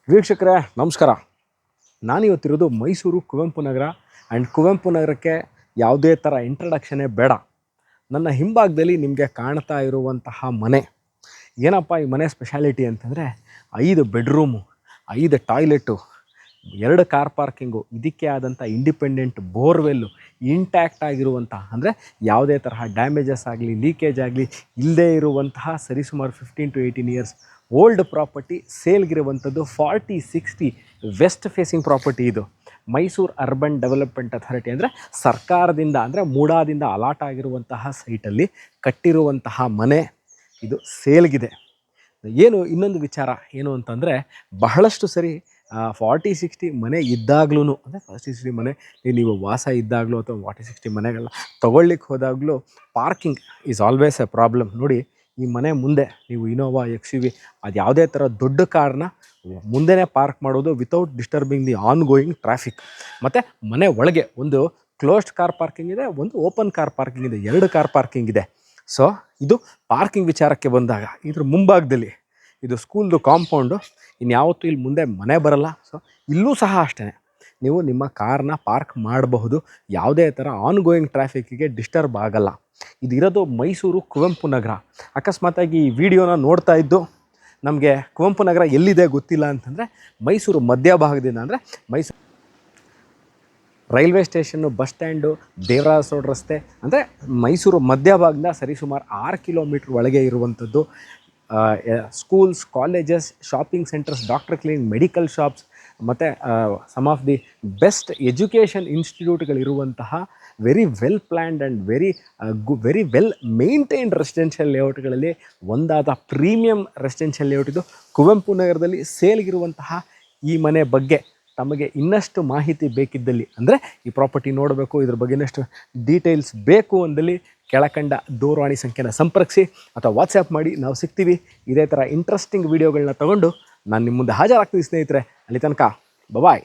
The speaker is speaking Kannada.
ವೀಕ್ಷಕರೇ ನಮಸ್ಕಾರ. ನಾನಿವತ್ತಿರೋದು ಮೈಸೂರು ಕುವೆಂಪು ನಗರ ಆ್ಯಂಡ್ ಕುವೆಂಪು ನಗರಕ್ಕೆ ಯಾವುದೇ ಥರ ಇಂಟ್ರಡಕ್ಷನೇ ಬೇಡ. ನನ್ನ ಹಿಂಭಾಗದಲ್ಲಿ ನಿಮಗೆ ಕಾಣ್ತಾ ಇರುವಂತಹ ಮನೆ ಏನಪ್ಪ ಈ ಮನೆ ಸ್ಪೆಷಾಲಿಟಿ ಅಂತಂದರೆ 5 ಬೆಡ್ರೂಮು, 5 ಟಾಯ್ಲೆಟು, 2 ಕಾರ್ ಪಾರ್ಕಿಂಗು, ಇದಕ್ಕೆ ಆದಂಥ ಇಂಡಿಪೆಂಡೆಂಟ್ ಬೋರ್ವೆಲ್ಲು, ಇಂಟ್ಯಾಕ್ಟ್ ಆಗಿರುವಂತಹ ಅಂದರೆ ಯಾವುದೇ ತರಹ ಡ್ಯಾಮೇಜಸ್ ಆಗಲಿ ಲೀಕೇಜ್ ಆಗಲಿ ಇಲ್ಲದೇ ಇರುವಂತಹ ಸರಿಸುಮಾರು 15 to 18 ಇಯರ್ಸ್ ಓಲ್ಡ್ ಪ್ರಾಪರ್ಟಿ ಸೇಲ್ಗಿರುವಂಥದ್ದು 4060 ವೆಸ್ಟ್ ಫೇಸಿಂಗ್ ಪ್ರಾಪರ್ಟಿ. ಇದು ಮೈಸೂರು ಅರ್ಬನ್ ಡೆವಲಪ್ಮೆಂಟ್ ಅಥಾರಿಟಿ ಅಂದರೆ ಸರ್ಕಾರದಿಂದ ಅಂದರೆ ಮೂಡಾದಿಂದ ಅಲಾಟ್ ಆಗಿರುವಂತಹ ಸೈಟಲ್ಲಿ ಕಟ್ಟಿರುವಂತಹ ಮನೆ ಇದು ಸೇಲ್ಗಿದೆ. ಏನು ಇನ್ನೊಂದು ವಿಚಾರ ಏನು ಅಂತಂದರೆ ಬಹಳಷ್ಟು ಸರಿ 4060 ಮನೆ ಇದ್ದಾಗ್ಲೂ ಅಂದರೆ 4060 ಮನೆ ನೀವು ವಾಸ ಇದ್ದಾಗಲೂ ಅಥವಾ 4060 ಮನೆಗಳನ್ನ ತೊಗೊಳ್ಲಿಕ್ಕೆ ಹೋದಾಗಲೂ parking is always a problem. ನೋಡಿ, ಈ ಮನೆ ಮುಂದೆ ನೀವು ಇನೋವಾ XUV ಅದು ಯಾವುದೇ ಥರ ದೊಡ್ಡ ಕಾರ್ನ ಮುಂದೆನೇ ಪಾರ್ಕ್ ಮಾಡೋದು without disturbing the on going traffic. ಮತ್ತು ಮನೆ ಒಳಗೆ ಒಂದು ಕ್ಲೋಸ್ಡ್ ಕಾರ್ ಪಾರ್ಕಿಂಗ್ ಇದೆ, ಒಂದು ಓಪನ್ ಕಾರ್ ಪಾರ್ಕಿಂಗ್ ಇದೆ, 2 ಕಾರ್ ಪಾರ್ಕಿಂಗ್ ಇದೆ. ಸೊ ಇದು ಪಾರ್ಕಿಂಗ್ ವಿಚಾರಕ್ಕೆ ಬಂದಾಗ ಇದ್ರ ಮುಂಭಾಗದಲ್ಲಿ ಇದು ಸ್ಕೂಲ್ದು ಕಾಂಪೌಂಡು, ಇನ್ಯಾವತ್ತೂ ಇಲ್ಲಿ ಮುಂದೆ ಮನೆ ಬರಲ್ಲ. ಸೊ ಇಲ್ಲೂ ಸಹ ಅಷ್ಟೇ ನೀವು ನಿಮ್ಮ ಕಾರ್ನ ಪಾರ್ಕ್ ಮಾಡಬಹುದು, ಯಾವುದೇ ಥರ ಆನ್ ಗೋಯಿಂಗ್ ಟ್ರಾಫಿಕ್ಕಿಗೆ ಡಿಸ್ಟರ್ಬ್ ಆಗಲ್ಲ. ಇದಿರೋದು ಮೈಸೂರು ಕುವೆಂಪು ನಗರ. ಅಕಸ್ಮಾತಾಗಿ ಈ ವಿಡಿಯೋನ ನೋಡ್ತಾ ಇದ್ದು ನಮಗೆ ಕುವೆಂಪು ನಗರ ಎಲ್ಲಿದೆ ಗೊತ್ತಿಲ್ಲ ಅಂತಂದರೆ ಮೈಸೂರು ಮಧ್ಯಭಾಗದಿಂದ ಅಂದರೆ Mysuru railway station, bus stand, Devaraja road ರಸ್ತೆ ಅಂದರೆ ಮೈಸೂರು ಮಧ್ಯಭಾಗದಿಂದ ಸರಿಸುಮಾರು 6 ಕಿಲೋಮೀಟ್ರ್ ಒಳಗೆ ಇರುವಂಥದ್ದು. Schools, colleges, shopping centres, doctor clinic, medical shops ಮತ್ತು some of the best education ಇನ್ಸ್ಟಿಟ್ಯೂಟ್ಗಳಿರುವಂತಹ very well planned and very well maintained residential ಲೇಔಟ್ಗಳಲ್ಲಿ ಒಂದಾದ ಪ್ರೀಮಿಯಂ ರೆಸಿಡೆನ್ಷಿಯಲ್ ಲೇಔಟ್ ಇದು. ಕುವೆಂಪು ನಗರದಲ್ಲಿ ಸೇಲ್ಗಿರುವಂತಹ ಈ ಮನೆ ಬಗ್ಗೆ ತಮಗೆ ಇನ್ನಷ್ಟು ಮಾಹಿತಿ ಬೇಕಿದ್ದಲ್ಲಿ ಅಂದರೆ ಈ ಪ್ರಾಪರ್ಟಿ ನೋಡಬೇಕು, ಇದ್ರ ಬಗ್ಗೆ ಇನ್ನಷ್ಟು ಡೀಟೇಲ್ಸ್ ಬೇಕು ಅಂದಲ್ಲಿ ಕೆಳಕಂಡ ದೂರವಾಣಿ ಸಂಖ್ಯೆನ ಸಂಪರ್ಕಿಸಿ ಅಥವಾ ವಾಟ್ಸ್ಯಾಪ್ ಮಾಡಿ, ನಾವು ಸಿಗ್ತೀವಿ. ಇದೇ ಥರ ಇಂಟ್ರೆಸ್ಟಿಂಗ್ ವೀಡಿಯೋಗಳನ್ನ ತೊಗೊಂಡು ನಾನು ನಿಮ್ಮ ಮುಂದೆ ಹಾಜರಾಗ್ತೀನಿ ಸ್ನೇಹಿತರೆ. ಅಲ್ಲಿ ತನಕ ಬಾಯ್.